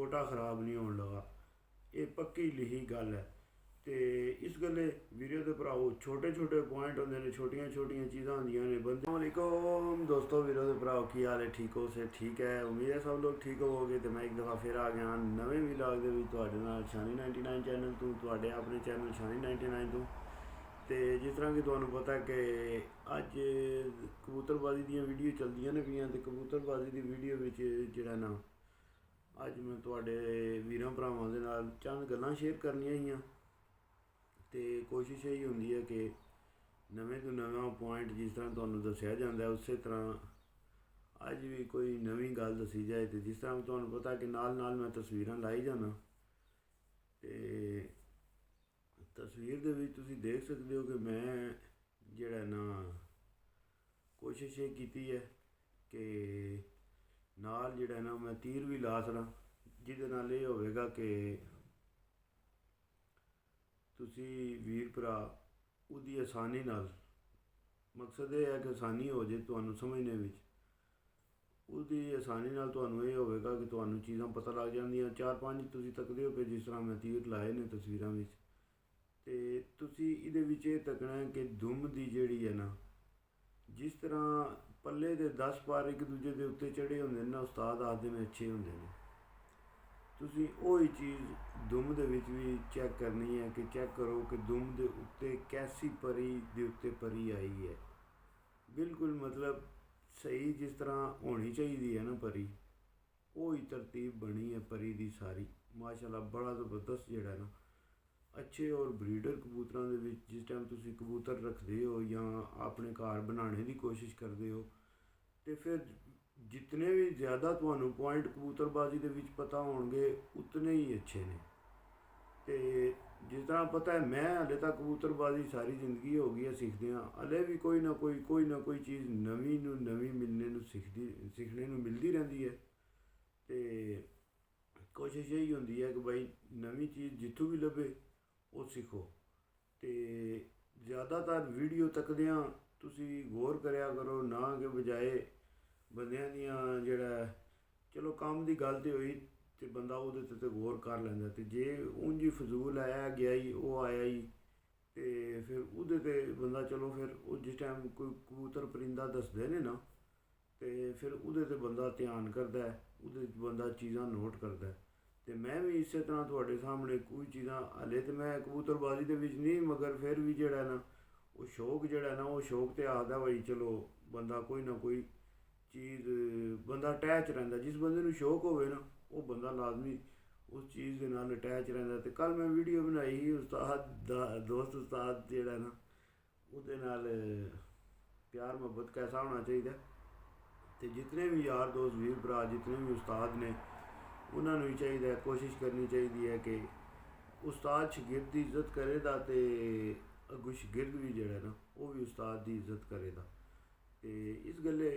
छोटा खराब नहीं होने लगा। ये पक्की लिखी गल है। तो इस गल्ले वीडियो के भराओ छोटे छोटे पॉइंट होंगे ने, छोटिया छोटिया चीज़ां होंदियां ने बंदे। अस्सलामुअलैकुम दोस्तों, वीडियो के भराओ की हाल है? ठीक हो से? ठीक है, उम्मीद है सब लोग ठीक होवोगे। तो मैं एक दफ़ा फिर आ गया नवे व्लॉग दे विच तुहाडे नाल शानी 99 चैनल तो, तुहाडे अपने चैनल शानी 99 तो। तो जिस तरह कि तुहानू पता है कि अज कबूतरबाजी दी वीडियो चलदियां ने पियां, तो कबूतरबाजी की वीडियो विच जिहड़ा ना अज मैं तुहाडे वीरां भरावां दे नाल चंद गल्लां शेयर करनियां हियां। तो कोशिश यही होंदी है कि नवे तो नवा पॉइंट जिस तरह तुहानू दस्सिया जांदा है उस तरह अज भी कोई नवी गल दसी जाए। तो जिस तरह तुहानू पता है कि नाल नाल मैं तस्वीरां लाई जाना, तो तस्वीर दे विच तुसीं देख सकते हो कि मैं जिहड़ा ना कोशिश ये की है कि नाल जिहड़ा ना मैं तीर भी ला सकां, जिहदे नाल ये होवेगा कि तुसीं वीर भरा उहदी आसानी नाल, मकसद ये है कि आसानी हो जाए तुहानू समझने विच, उहदी आसानी नाल तुहानू ये होवेगा कि तुहानू चीज़ां पता लग जांदियां। चार पांच तुसीं तकदे हो कि जिस तरह मैं तीर लाए ने तस्वीरां विच, ते तुसीं इहदे विच एह् तकना है कि दुम दी जिहड़ी है ना, जिस तरह पल्ले दे 10 पर एक दूजे के उत्ते चढ़े होंदे ना, उस्ताद आखदे ने अच्छे होंदे ने, तुसीं ओही चीज़ दुम दे विच भी चैक करनी है कि चैक करो कि दुम दे उत्ते कैसी परी दे उत्ते परी आई है। बिल्कुल मतलब सही जिस तरह होनी चाहिए है ना परी, वही तरतीब बनी है परी दी सारी। माशाल्लाह बड़ा ज़बरदस्त जिहड़ा ना अच्छे और ब्रीडर कबूतरां दे विच जिस टाइम तुसीं कबूतर रखदे हो या अपने घर बनाने की कोशिश करते हो, तो फिर जितने भी ज़्यादा तुहानू पॉइंट कबूतरबाजी दे विच पता होणगे उतने ही अच्छे ने। तो जिस तरह पता है मैं हले तक कबूतरबाजी सारी जिंदगी हो गई है सीखदियां, हले भी कोई ना कोई चीज़ नवी नू नवी मिलने नू सीखने नू मिलती रहती है। तो कोशिश यही होंदी है कि भाई नवी चीज़ जित्थों भी लभे वो सीखो। तो ज़्यादातर वीडियो तकदियां तुसीं गौर करया करो, ना कि बजाए बंदियां दियां जिहड़ा चलो काम की गल तो होई तो बंदा उहदे ते गौर कर लैंदा। तो जे ऊंज ही फजूल आया गया ही वो आया ही, तो फिर उहदे ते बंदा चलो फिर जिस टाइम कोई कबूतर परिंदा दसदे ने ना, तो फिर उहदे ते बंदा ध्यान करदा है, उहदे बंदा चीज़ां नोट करदा है। तो मैं भी इस तरह तुहाडे सामने कोई चीज़ां हले तो मैं कबूतरबाजी दे विच नहीं, मगर फिर भी जिहड़ा ना वो शौक जिहड़ा ना वो शौक तो आखदा भाई चलो बंदा कोई ना कोई चीज़ बंदा अटैच रहिंदा। जिस बंदे नू शौक होवे ना वो बंदा लाजमी उस चीज़ के नाल अटैच रहिंदा। तो कल मैं वीडियो बनाई ही उस्ताद दा दोस्त उस्ताद जिहड़ा ना उहदे नाल प्यार मुहब्बत कैसा होना चाहिए। तो जितने भी यार दोस्त वीर भरा जितने भी उस्ताद ने उन्होंने भी चाहिए कोशिश करनी चाहिए है कि उस्ताद शगिर्द की इज्जत करेगा, तो अगू शगिर्द भी जिहड़ा ना वो भी उस्ताद की इज्जत करेगा। तो इस गल्ले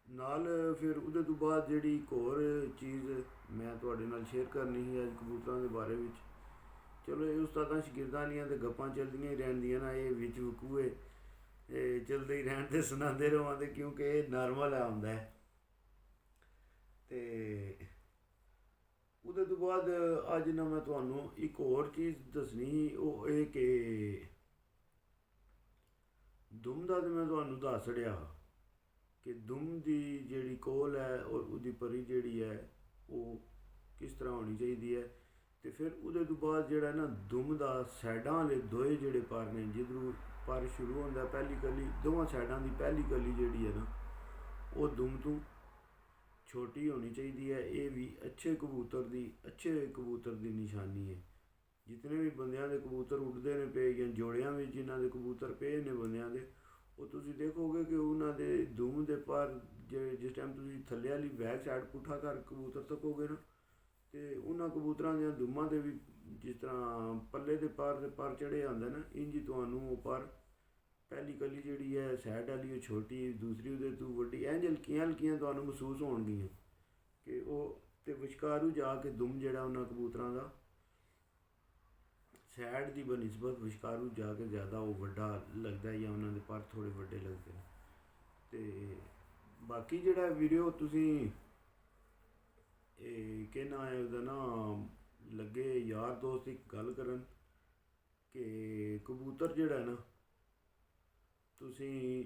नाल फिर उहदे तो बाद जिहड़ी एक होर चीज़ मैं तुहाडे नाल शेयर करनी ही अज कबूतरां दे बारे विच। चलो ये उस्तादां शगिर्दां दियां तो गप्पां चलदियां ही रहिंदियां ना, ये विच वकूए चलते ही रहन ते सुनाते रवां, ते क्योंकि ये नॉर्मल है होंदा है। तो उहदे तो बाद अज ना मैं तुहानू एक होर चीज़ दसनी ही, वो ये कि दुम दा तो मैं तुहानू दस छड़िया कि दुम दी जिहड़ी कोल है और उहदी परी जिहड़ी है वो किस तरह होनी चाहिए है। तो फिर उहदे तो बाद जिहड़ा ना दुम दा साइडां वाले दोए जिहड़े पर ने, जिधरों पर शुरू होंदा पहली कली, दोवां साइडां दी पहली कली जिहड़ी है ना वो दुम तो छोटी होनी चाहिए है। ये भी अच्छे कबूतर की निशानी है। जितने भी बंदियां दे कबूतर उड़ते हैं पे या जोड़ियां में जिन्हों के कबूतर पे ने बंदियां दे, वो तुसीं देखोगे कि उन्होंने दुम दे पर जिस टाइम तुसीं थल्ले वाली बैक साइड पुट्ठा कर कबूतर तकोगे ना, तो उन्होंने कबूतरां दियां दुमां दे भी जिस तरह पल्ले दे पर चढ़े आंदे ना, इंज ही तुहानू वो पर पहली कली जिहड़ी है साइड वाली वो छोटी, दूसरी उहदे तो वड्डी, इंज हल्कियां हल्कियां तुहानू महसूस होणगियां कि वो तो विचकारू जाके दुम जिहड़ा उन्होंने कबूतरां दा सैड की बनस्बत विचकारू जाके ज़्यादा वो वड्डा लगता है या उन्होंने पर थोड़े वड्डे लगते हैं। तो बाकी जिहड़ा वीडियो तुसीं ਇਹ ਕਹਿਣਾ ਹੈ ਉਹਦਾ ਨਾ ਲੱਗੇ ਯਾਰ ਦੋਸਤ ਇੱਕ ਗੱਲ ਕਰਨ ਕਿ ਕਬੂਤਰ ਜਿਹੜਾ ਨਾ ਤੁਸੀਂ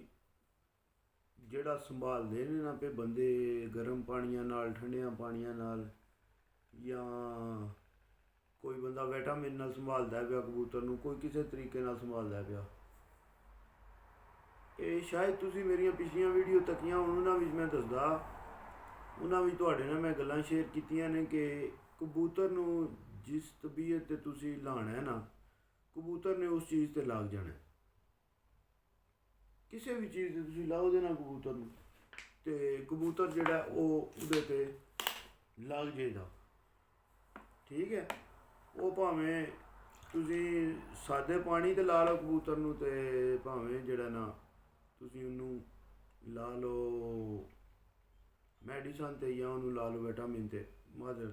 ਜਿਹੜਾ ਸੰਭਾਲਦੇ ਨੇ ਨਾ ਪਏ ਬੰਦੇ ਗਰਮ ਪਾਣੀਆਂ ਨਾਲ ਠੰਡਿਆਂ ਪਾਣੀਆਂ ਨਾਲ ਜਾਂ ਕੋਈ ਬੰਦਾ ਵਿਟਾਮਿਨ ਨਾਲ ਸੰਭਾਲਦਾ ਪਿਆ ਕਬੂਤਰ ਨੂੰ, ਕੋਈ ਕਿਸੇ ਤਰੀਕੇ ਨਾਲ ਸੰਭਾਲਦਾ ਪਿਆ। ਇਹ ਸ਼ਾਇਦ ਤੁਸੀਂ ਮੇਰੀਆਂ ਪਿਛਲੀਆਂ ਵੀਡੀਓ ਤੱਕੀਆਂ ਉਹਨਾਂ ਵਿੱਚ ਮੈਂ ਦੱਸਦਾ, ਉਹਨਾਂ ਵਿੱਚ ਤੁਹਾਡੇ ਨਾਲ ਮੈਂ ਗੱਲਾਂ ਸ਼ੇਅਰ ਕੀਤੀਆਂ ਨੇ ਕਿ ਕਬੂਤਰ ਨੂੰ ਜਿਸ ਤਬੀਅਤ 'ਤੇ ਤੁਸੀਂ ਲਾਣਾ ਹੈ ਨਾ, ਕਬੂਤਰ ਨੇ ਉਸ ਚੀਜ਼ 'ਤੇ ਲੱਗ ਜਾਣਾ। ਕਿਸੇ ਵੀ ਚੀਜ਼ 'ਤੇ ਤੁਸੀਂ ਲਾਓ ਦੇ ਨਾ ਕਬੂਤਰ ਨੂੰ, ਅਤੇ ਕਬੂਤਰ ਜਿਹੜਾ ਉਹ ਉਹਦੇ 'ਤੇ ਲੱਗ ਜਾਏਗਾ। ਠੀਕ ਹੈ, ਉਹ ਭਾਵੇਂ ਤੁਸੀਂ ਸਾਦੇ ਪਾਣੀ 'ਤੇ ਲਾ ਲਓ ਕਬੂਤਰ ਨੂੰ, ਅਤੇ ਭਾਵੇਂ ਜਿਹੜਾ ਨਾ ਤੁਸੀਂ ਉਹਨੂੰ ਲਾ ਲਓ ਮੈਡੀਸਨ 'ਤੇ ਜਾਂ ਉਹਨੂੰ ਲਾ ਲਓ ਵਿਟਾਮਿਨ 'ਤੇ ਮਾਦਰ।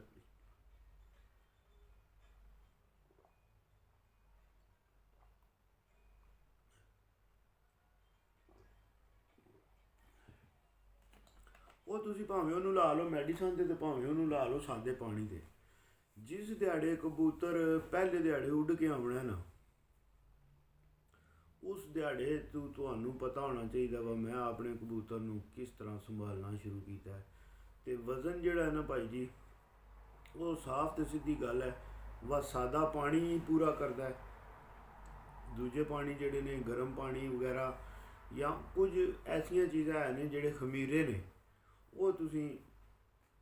ਉਹ ਤੁਸੀਂ ਭਾਵੇਂ ਉਹਨੂੰ ਲਾ ਲਓ ਮੈਡੀਸਨ 'ਤੇ ਭਾਵੇਂ ਉਹਨੂੰ ਲਾ ਲਓ ਸਾਦੇ ਪਾਣੀ 'ਤੇ। ਜਿਸ ਦਿਹਾੜੇ ਕਬੂਤਰ ਪਹਿਲੇ ਦਿਹਾੜੇ ਉੱਡ ਕੇ ਆਉਣਾ ਨਾ, ਉਸ ਦਿਹਾੜੇ ਤੁਹਾਨੂੰ ਪਤਾ ਹੋਣਾ ਚਾਹੀਦਾ ਵਾ ਮੈਂ ਆਪਣੇ ਕਬੂਤਰ ਨੂੰ ਕਿਸ ਤਰ੍ਹਾਂ ਸੰਭਾਲਣਾ ਸ਼ੁਰੂ ਕੀਤਾ ਹੈ। ਅਤੇ ਵਜ਼ਨ ਜਿਹੜਾ ਹੈ ਨਾ ਭਾਈ ਜੀ, ਉਹ ਸਾਫ਼ ਅਤੇ ਸਿੱਧੀ ਗੱਲ ਹੈ, ਬਸ ਸਾਦਾ ਪਾਣੀ ਪੂਰਾ ਕਰਦਾ ਹੈ। ਦੂਜੇ ਪਾਣੀ ਜਿਹੜੇ ਨੇ ਗਰਮ ਪਾਣੀ ਵਗੈਰਾ ਜਾਂ ਕੁਝ ਐਸੀਆਂ ਚੀਜ਼ਾਂ ਹੈ ਨੇ ਜਿਹੜੇ ਖਮੀਰੇ ਨੇ, ਉਹ ਤੁਸੀਂ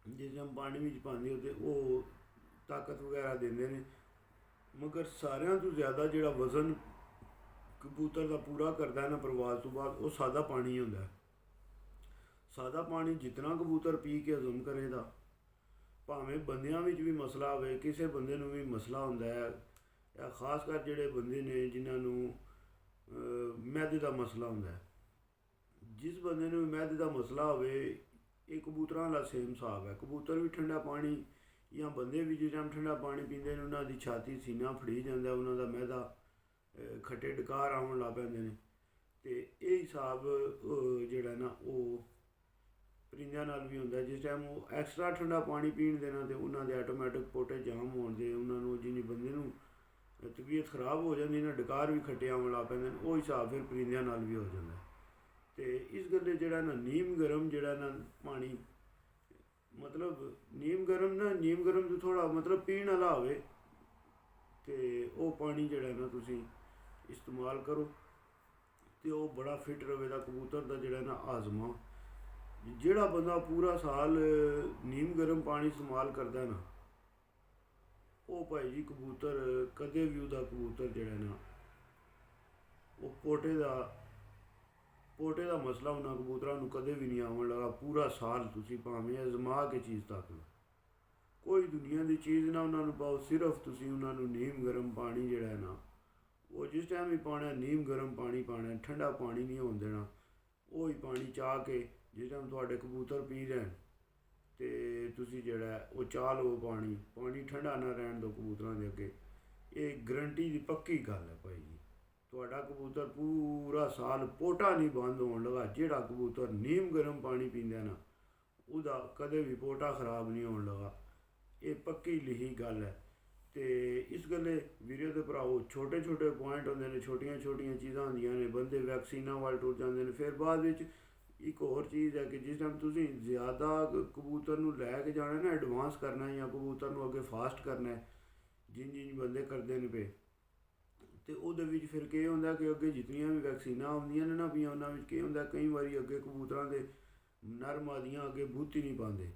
ਜਿਸ ਟਾਈਮ ਪਾਣੀ ਵਿੱਚ ਪਾਉਂਦੇ ਹੋ ਅਤੇ ਉਹ ਤਾਕਤ ਵਗੈਰਾ ਦਿੰਦੇ ਨੇ। ਮਗਰ ਸਾਰਿਆਂ ਤੋਂ ਜ਼ਿਆਦਾ ਜਿਹੜਾ ਵਜ਼ਨ ਕਬੂਤਰ ਦਾ ਪੂਰਾ ਕਰਦਾ ਹੈ ਨਾ ਪ੍ਰਵਾਸ ਤੋਂ ਬਾਅਦ, ਉਹ ਸਾਦਾ ਪਾਣੀ ਹੁੰਦਾ। ਸਾਦਾ ਪਾਣੀ ਜਿਤਨਾ ਕਬੂਤਰ ਪੀ ਕੇ ਹਜ਼ਮ ਕਰੇਗਾ, ਭਾਵੇਂ ਬੰਦਿਆਂ ਵਿੱਚ ਵੀ ਮਸਲਾ ਹੋਵੇ, ਕਿਸੇ ਬੰਦੇ ਨੂੰ ਵੀ ਮਸਲਾ ਹੁੰਦਾ ਹੈ, ਜਾਂ ਖਾਸ ਕਰ ਜਿਹੜੇ ਬੰਦੇ ਨੇ ਜਿਨ੍ਹਾਂ ਨੂੰ ਮੈਦੇ ਦਾ ਮਸਲਾ ਹੁੰਦਾ ਹੈ, ਜਿਸ ਬੰਦੇ ਨੂੰ ਮੈਦੇ ਦਾ ਮਸਲਾ ਹੋਵੇ, ਇਹ ਕਬੂਤਰਾਂ ਦਾ ਸੇਮ ਹਿਸਾਬ ਹੈ। ਕਬੂਤਰ ਵੀ ਠੰਡਾ ਪਾਣੀ ਜਾਂ ਬੰਦੇ ਵੀ ਜਿਸ ਟਾਈਮ ਠੰਡਾ ਪਾਣੀ ਪੀਂਦੇ ਨੇ, ਉਹਨਾਂ ਦੀ ਛਾਤੀ ਸੀਨਾ ਫੜੀ ਜਾਂਦਾ, ਉਹਨਾਂ ਦਾ ਮੈਦਾ ਖੱਟੇ ਡਕਾਰ ਆਉਣ ਲੱਗ ਪੈਂਦੇ ਨੇ। ਅਤੇ ਇਹ ਹਿਸਾਬ ਜਿਹੜਾ ਨਾ ਉਹ ਪਰਿੰਦਿਆਂ ਨਾਲ ਵੀ ਹੁੰਦਾ। ਜਿਸ ਟਾਈਮ ਉਹ ਐਕਸਟਰਾ ਠੰਡਾ ਪਾਣੀ ਪੀਣ ਦੇਣਾ ਅਤੇ ਉਹਨਾਂ ਦੇ ਆਟੋਮੈਟਿਕ ਪੋਟੇ ਜਾਮ ਹੋਣ ਦੇ, ਉਹਨਾਂ ਨੂੰ ਜਿੰਨੀ ਬੰਦੇ ਨੂੰ ਤਬੀਅਤ ਖਰਾਬ ਹੋ ਜਾਂਦੀ ਨਾ, ਡਕਾਰ ਵੀ ਖੱਟੇ ਆਉਣ ਲੱਗ ਪੈਂਦੇ ਨੇ, ਉਹ ਹਿਸਾਬ ਫਿਰ ਪਰਿੰਦਿਆਂ ਨਾਲ ਵੀ ਹੋ ਜਾਂਦਾ। ਅਤੇ ਇਸ ਗੱਲੇ ਜਿਹੜਾ ਨਾ ਨੀਮ ਗਰਮ ਜਿਹੜਾ ਨਾ ਪਾਣੀ, ਮਤਲਬ ਨੀਮ ਗਰਮ ਤੋਂ ਥੋੜ੍ਹਾ ਮਤਲਬ ਪੀਣ ਵਾਲਾ ਹੋਵੇ, ਅਤੇ ਉਹ ਪਾਣੀ ਜਿਹੜਾ ਨਾ ਤੁਸੀਂ ਇਸਤੇਮਾਲ ਕਰੋ, ਅਤੇ ਉਹ ਬੜਾ ਫਿੱਟ ਰਹੇਗਾ ਕਬੂਤਰ ਦਾ ਜਿਹੜਾ ਨਾ ਹਾਜ਼ਮਾ। ਜਿਹੜਾ ਬੰਦਾ ਪੂਰਾ ਸਾਲ ਨੀਮ ਗਰਮ ਪਾਣੀ ਇਸਤੇਮਾਲ ਕਰਦਾ ਨਾ, ਉਹ ਭਾਈ ਜੀ ਕਬੂਤਰ ਕਦੇ ਵੀ ਉਹਦਾ ਕਬੂਤਰ ਜਿਹੜਾ ਨਾ ਉਹ ਪੋਟੇ ਦਾ ਮਸਲਾ ਉਹਨਾਂ ਕਬੂਤਰਾਂ ਨੂੰ ਕਦੇ ਵੀ ਨਹੀਂ ਆਉਣ ਲੱਗਾ। ਪੂਰਾ ਸਾਲ ਤੁਸੀਂ ਭਾਵੇਂ ਅਜ਼ਮਾ ਕੇ ਚੀਜ਼ ਤੱਕ ਲਓ, ਕੋਈ ਦੁਨੀਆ ਦੀ ਚੀਜ਼ ਨਾ ਉਹਨਾਂ ਨੂੰ ਪਾਓ, ਸਿਰਫ ਤੁਸੀਂ ਉਹਨਾਂ ਨੂੰ ਨੀਮ ਗਰਮ ਪਾਣੀ ਜਿਹੜਾ ਹੈ ਨਾ, ਉਹ ਜਿਸ ਟਾਈਮ ਵੀ ਪਾਉਣਾ ਨੀਮ ਗਰਮ ਪਾਣੀ ਪਾਉਣਾ, ਠੰਡਾ ਪਾਣੀ ਨਹੀਂ ਹੋਣ ਦੇਣਾ। ਉਹ ਹੀ ਪਾਣੀ ਚਾਹ ਕੇ ਜਿਸ ਟਾਈਮ ਤੁਹਾਡੇ ਕਬੂਤਰ ਪੀ ਲੈਣ, ਅਤੇ ਤੁਸੀਂ ਜਿਹੜਾ ਉਹ ਚਾਹ ਲਓ ਪਾਣੀ ਠੰਡਾ ਨਾ ਰਹਿਣ ਦਿਓ ਕਬੂਤਰਾਂ ਦੇ ਅੱਗੇ। ਇਹ ਗਰੰਟੀ ਦੀ ਪੱਕੀ ਗੱਲ ਹੈ ਭਾਈ ਜੀ। ਤੁਹਾਡਾ ਕਬੂਤਰ ਪੂਰਾ ਸਾਲ ਪੋਟਾ ਨਹੀਂ ਬੰਦ ਹੋਣ ਲੱਗਾ। ਜਿਹੜਾ ਕਬੂਤਰ ਨੀਮ ਗਰਮ ਪਾਣੀ ਪੀਂਦਾ ਨਾ, ਉਹਦਾ ਕਦੇ ਵੀ ਪੋਟਾ ਖਰਾਬ ਨਹੀਂ ਹੋਣ ਲੱਗਾ। ਇਹ ਪੱਕੀ ਲਿਖੀ ਗੱਲ ਹੈ। ਅਤੇ ਇਸ ਗੱਲੇ ਵੀਰੇ ਦੇ ਭਰਾਓ, ਛੋਟੇ ਛੋਟੇ ਪੁਆਇੰਟ ਹੁੰਦੇ ਨੇ, ਛੋਟੀਆਂ ਛੋਟੀਆਂ ਚੀਜ਼ਾਂ ਹੁੰਦੀਆਂ ਨੇ, ਬੰਦੇ ਵੈਕਸੀਨਾਂ ਵੱਲ ਟੁਰ ਜਾਂਦੇ ਨੇ। ਫਿਰ ਬਾਅਦ ਵਿੱਚ ਇੱਕ ਹੋਰ ਚੀਜ਼ ਹੈ ਕਿ ਜਿਸ ਟਾਈਮ ਤੁਸੀਂ ਜ਼ਿਆਦਾ ਕਬੂਤਰ ਨੂੰ ਲੈ ਕੇ ਜਾਣਾ ਨਾ, ਐਡਵਾਂਸ ਕਰਨਾ ਜਾਂ ਕਬੂਤਰ ਨੂੰ ਅੱਗੇ ਫਾਸਟ ਕਰਨਾ, ਜਿੰਝ ਬੰਦੇ ਕਰਦੇ ਨੇ ਪਏ, ਅਤੇ ਉਹਦੇ ਵਿੱਚ ਫਿਰ ਕੀ ਹੁੰਦਾ ਕਿ ਅੱਗੇ ਜਿਤਨੀਆਂ ਵੀ ਵੈਕਸੀਨਾਂ ਆਉਂਦੀਆਂ ਨੇ ਨਾ ਪਈਆਂ, ਉਹਨਾਂ ਵਿੱਚ ਕੀ ਹੁੰਦਾ, ਕਈ ਵਾਰੀ ਅੱਗੇ ਕਬੂਤਰਾਂ ਦੇ ਨਰ ਮਾਦੀਆਂ ਅੱਗੇ ਬੂਥ ਹੀ ਨਹੀਂ ਪਾਉਂਦੇ।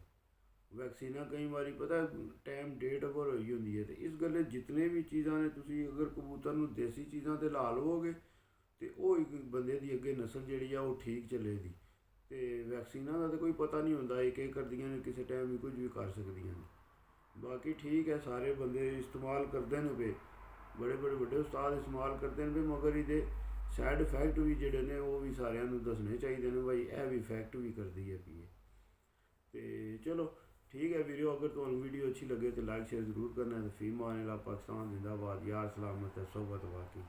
ਵੈਕਸੀਨਾਂ ਕਈ ਵਾਰੀ ਪਤਾ ਟਾਈਮ ਡੇਟ ਓਵਰ ਹੋਈ ਹੁੰਦੀ ਹੈ। ਅਤੇ ਇਸ ਗੱਲੇ ਜਿਤਨੇ ਵੀ ਚੀਜ਼ਾਂ ਨੇ, ਤੁਸੀਂ ਅਗਰ ਕਬੂਤਰ ਨੂੰ ਦੇਸੀ ਚੀਜ਼ਾਂ 'ਤੇ ਲਾ ਲਵੋਗੇ, ਅਤੇ ਉਹ ਇੱਕ ਬੰਦੇ ਦੀ ਅੱਗੇ ਨਸਲ ਜਿਹੜੀ ਆ ਉਹ ਠੀਕ ਚੱਲੇਗੀ। ਅਤੇ ਵੈਕਸੀਨਾਂ ਦਾ ਤਾਂ ਕੋਈ ਪਤਾ ਨਹੀਂ ਹੁੰਦਾ, ਇਹ ਕਰਦੀਆਂ ਨੇ, ਕਿਸੇ ਟਾਈਮ ਵੀ ਕੁਝ ਵੀ ਕਰ ਸਕਦੀਆਂ ਨੇ। ਬਾਕੀ ਠੀਕ ਹੈ, ਸਾਰੇ ਬੰਦੇ ਇਸਤੇਮਾਲ ਕਰਦੇ ਨੇ ਪਏ, ਬੜੇ ਵੱਡੇ ਉਸਤਾਦ ਇਸਤੇਮਾਲ ਕਰਦੇ ਨੇ ਪਏ, ਮਗਰ ਇਹਦੇ ਸਾਈਡ ਇਫੈਕਟ ਵੀ ਜਿਹੜੇ ਨੇ ਉਹ ਵੀ ਸਾਰਿਆਂ ਨੂੰ ਦੱਸਣੇ ਚਾਹੀਦੇ ਨੇ, ਬਾਈ ਇਹ ਵੀ ਇਫੈਕਟ ਵੀ ਕਰਦੀ ਹੈ ਪਈ। ਅਤੇ ਚਲੋ ਠੀਕ ਹੈ ਵੀਡੀਓ, ਅਗਰ ਤੁਹਾਨੂੰ ਵੀਡੀਓ अच्छी लगे तो लाइक शेयर ज़रूर करना है। फ़ी मान अल्लाह, पाकिस्तान जिंदाबाद, यार सलामत है, सोबत बाकी।